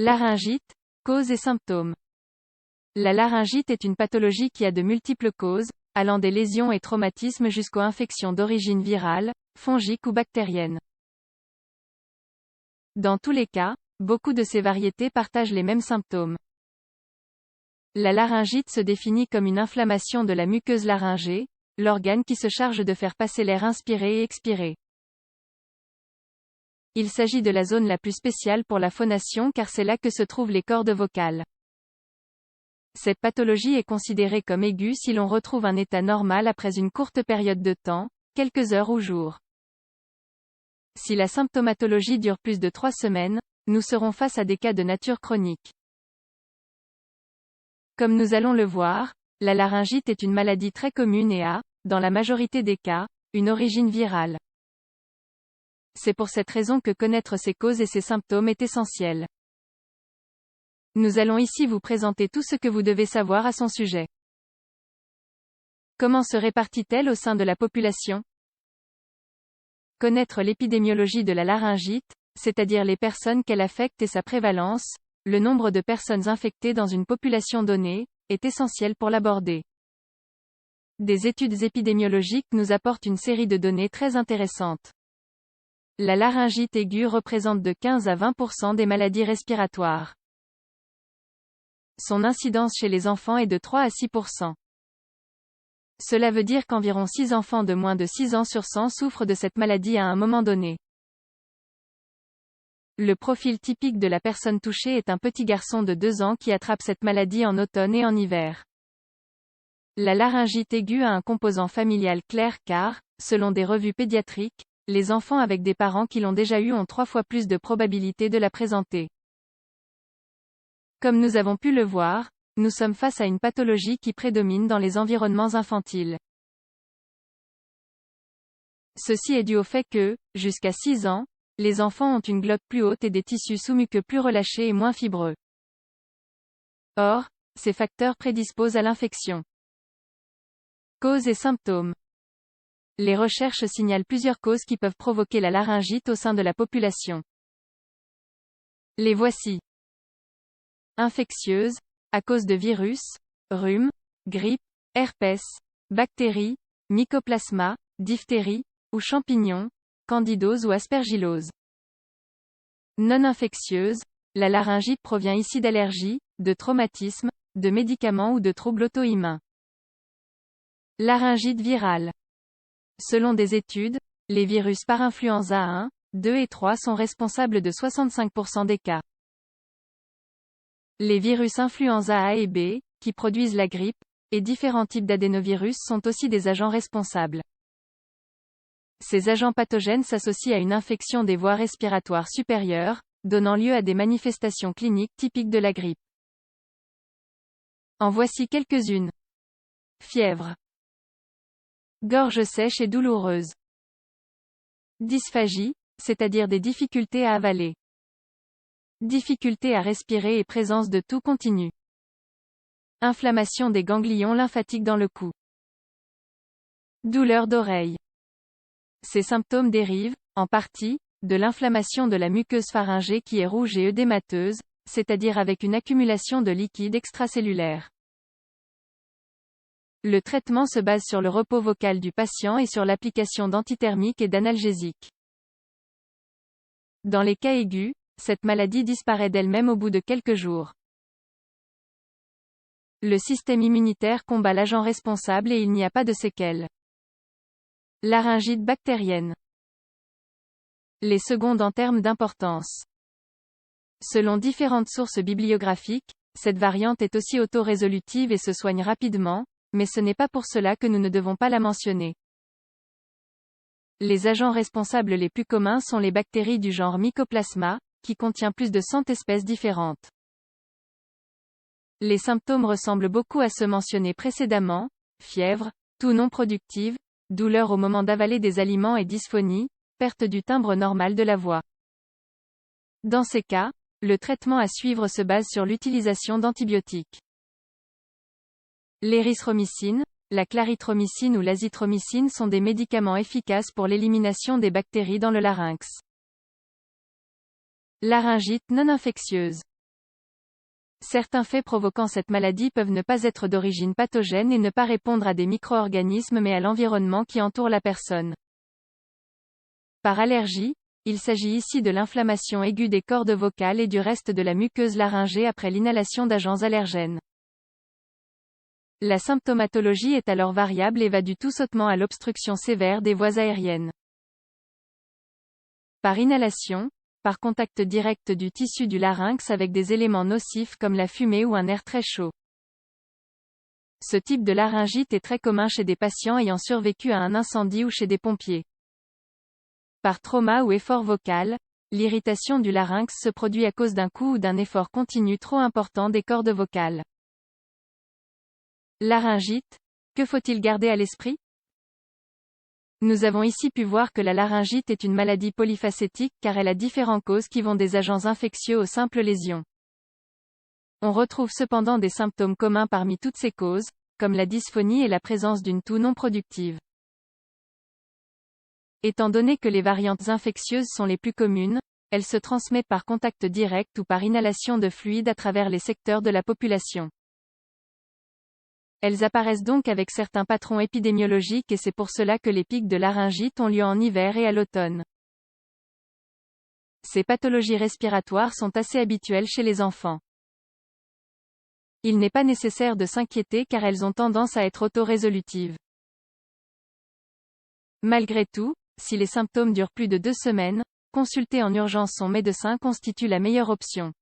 Laryngite, cause et symptômes. La laryngite est une pathologie qui a de multiples causes, allant des lésions et traumatismes jusqu'aux infections d'origine virale, fongique ou bactérienne. Dans tous les cas, beaucoup de ces variétés partagent les mêmes symptômes. La laryngite se définit comme une inflammation de la muqueuse laryngée, l'organe qui se charge de faire passer l'air inspiré et expiré. Il s'agit de la zone la plus spéciale pour la phonation car c'est là que se trouvent les cordes vocales. Cette pathologie est considérée comme aiguë si l'on retrouve un état normal après une courte période de temps, quelques heures ou jours. Si la symptomatologie dure plus de 3 semaines, nous serons face à des cas de nature chronique. Comme nous allons le voir, la laryngite est une maladie très commune et a, dans la majorité des cas, une origine virale. C'est pour cette raison que connaître ses causes et ses symptômes est essentiel. Nous allons ici vous présenter tout ce que vous devez savoir à son sujet. Comment se répartit-elle au sein de la population? Connaître l'épidémiologie de la laryngite, c'est-à-dire les personnes qu'elle affecte et sa prévalence, le nombre de personnes infectées dans une population donnée, est essentiel pour l'aborder. Des études épidémiologiques nous apportent une série de données très intéressantes. La laryngite aiguë représente de 15 à 20% des maladies respiratoires. Son incidence chez les enfants est de 3 à 6%. Cela veut dire qu'environ 6 enfants de moins de 6 ans sur 100 souffrent de cette maladie à un moment donné. Le profil typique de la personne touchée est un petit garçon de 2 ans qui attrape cette maladie en automne et en hiver. La laryngite aiguë a un composant familial clair car, selon des revues pédiatriques, les enfants avec des parents qui l'ont déjà eu ont 3 fois plus de probabilité de la présenter. Comme nous avons pu le voir, nous sommes face à une pathologie qui prédomine dans les environnements infantiles. Ceci est dû au fait que, jusqu'à 6 ans, les enfants ont une glotte plus haute et des tissus sous-muqueux plus relâchés et moins fibreux. Or, ces facteurs prédisposent à l'infection. Causes et symptômes. Les recherches signalent plusieurs causes qui peuvent provoquer la laryngite au sein de la population. Les voici. Infectieuse, à cause de virus, rhume, grippe, herpès, bactéries, mycoplasma, diphtérie, ou champignons, candidose ou aspergillose. Non infectieuse, la laryngite provient ici d'allergies, de traumatismes, de médicaments ou de troubles auto-immuns. Laryngite virale. Selon des études, les virus parainfluenza 1, 2 et 3 sont responsables de 65% des cas. Les virus influenza A et B, qui produisent la grippe, et différents types d'adénovirus sont aussi des agents responsables. Ces agents pathogènes s'associent à une infection des voies respiratoires supérieures, donnant lieu à des manifestations cliniques typiques de la grippe. En voici quelques-unes. Fièvre. Gorge sèche et douloureuse. Dysphagie, c'est-à-dire des difficultés à avaler. Difficulté à respirer et présence de toux continue. Inflammation des ganglions lymphatiques dans le cou. Douleur d'oreille. Ces symptômes dérivent, en partie, de l'inflammation de la muqueuse pharyngée qui est rouge et œdémateuse, c'est-à-dire avec une accumulation de liquide extracellulaire. Le traitement se base sur le repos vocal du patient et sur l'application d'antithermiques et d'analgésiques. Dans les cas aigus, cette maladie disparaît d'elle-même au bout de quelques jours. Le système immunitaire combat l'agent responsable et il n'y a pas de séquelles. Laryngite bactérienne. Les secondes en termes d'importance. Selon différentes sources bibliographiques, cette variante est aussi auto-résolutive et se soigne rapidement, mais ce n'est pas pour cela que nous ne devons pas la mentionner. Les agents responsables les plus communs sont les bactéries du genre Mycoplasma, qui contient plus de 100 espèces différentes. Les symptômes ressemblent beaucoup à ceux mentionnés précédemment: fièvre, toux non productive, douleur au moment d'avaler des aliments et dysphonie, perte du timbre normal de la voix. Dans ces cas, le traitement à suivre se base sur l'utilisation d'antibiotiques. L'érythromycine, la clarithromycine ou l'azithromycine sont des médicaments efficaces pour l'élimination des bactéries dans le larynx. Laryngite non infectieuse. Certains faits provoquant cette maladie peuvent ne pas être d'origine pathogène et ne pas répondre à des micro-organismes mais à l'environnement qui entoure la personne. Par allergie, il s'agit ici de l'inflammation aiguë des cordes vocales et du reste de la muqueuse laryngée après l'inhalation d'agents allergènes. La symptomatologie est alors variable et va du tout sautement à l'obstruction sévère des voies aériennes. Par inhalation, par contact direct du tissu du larynx avec des éléments nocifs comme la fumée ou un air très chaud. Ce type de laryngite est très commun chez des patients ayant survécu à un incendie ou chez des pompiers. Par trauma ou effort vocal, l'irritation du larynx se produit à cause d'un coup ou d'un effort continu trop important des cordes vocales. Laryngite, que faut-il garder à l'esprit? Nous avons ici pu voir que la laryngite est une maladie polyfacétique car elle a différentes causes qui vont des agents infectieux aux simples lésions. On retrouve cependant des symptômes communs parmi toutes ces causes, comme la dysphonie et la présence d'une toux non productive. Étant donné que les variantes infectieuses sont les plus communes, elles se transmettent par contact direct ou par inhalation de fluide à travers les secteurs de la population. Elles apparaissent donc avec certains patrons épidémiologiques et c'est pour cela que les pics de laryngite ont lieu en hiver et à l'automne. Ces pathologies respiratoires sont assez habituelles chez les enfants. Il n'est pas nécessaire de s'inquiéter car elles ont tendance à être auto-résolutives. Malgré tout, si les symptômes durent plus de 2 semaines, consulter en urgence son médecin constitue la meilleure option.